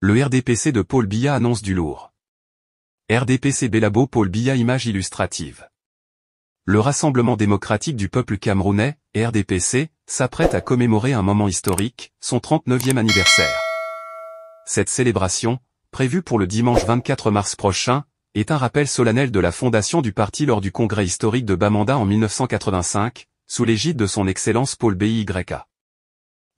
Le RDPC de Paul Biya annonce du lourd. RDPC Bellabo Paul Biya image illustrative. Le Rassemblement démocratique du peuple camerounais, RDPC, s'apprête à commémorer un moment historique, son 39e anniversaire. Cette célébration, prévue pour le dimanche 24 mars prochain, est un rappel solennel de la fondation du parti lors du congrès historique de Bamenda en 1985, sous l'égide de son Excellence Paul Biya.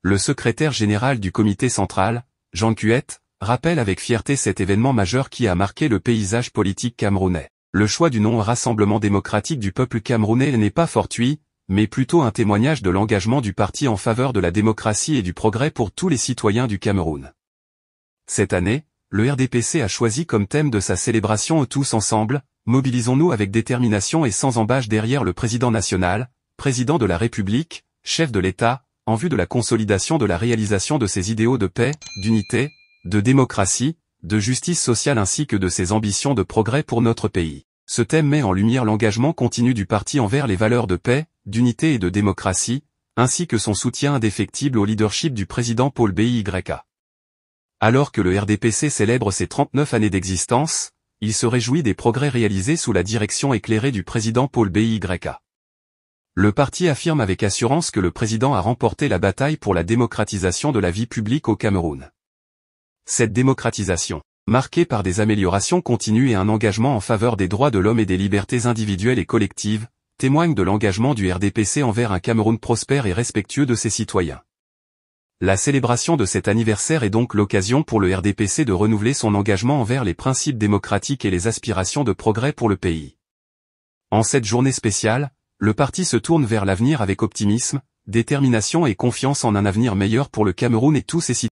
Le secrétaire général du comité central, Jean Kuet, rappelle avec fierté cet événement majeur qui a marqué le paysage politique camerounais. Le choix du nom Rassemblement démocratique du peuple camerounais n'est pas fortuit, mais plutôt un témoignage de l'engagement du parti en faveur de la démocratie et du progrès pour tous les citoyens du Cameroun. Cette année, le RDPC a choisi comme thème de sa célébration Tous ensemble, mobilisons-nous avec détermination et sans embâche derrière le président national, président de la République, chef de l'État, en vue de la consolidation de la réalisation de ses idéaux de paix, d'unité, de démocratie, de justice sociale ainsi que de ses ambitions de progrès pour notre pays. Ce thème met en lumière l'engagement continu du parti envers les valeurs de paix, d'unité et de démocratie, ainsi que son soutien indéfectible au leadership du président Paul Biya. Alors que le RDPC célèbre ses 39 années d'existence, il se réjouit des progrès réalisés sous la direction éclairée du président Paul Biya. Le parti affirme avec assurance que le président a remporté la bataille pour la démocratisation de la vie publique au Cameroun. Cette démocratisation, marquée par des améliorations continues et un engagement en faveur des droits de l'homme et des libertés individuelles et collectives, témoigne de l'engagement du RDPC envers un Cameroun prospère et respectueux de ses citoyens. La célébration de cet anniversaire est donc l'occasion pour le RDPC de renouveler son engagement envers les principes démocratiques et les aspirations de progrès pour le pays. En cette journée spéciale, le parti se tourne vers l'avenir avec optimisme, détermination et confiance en un avenir meilleur pour le Cameroun et tous ses citoyens.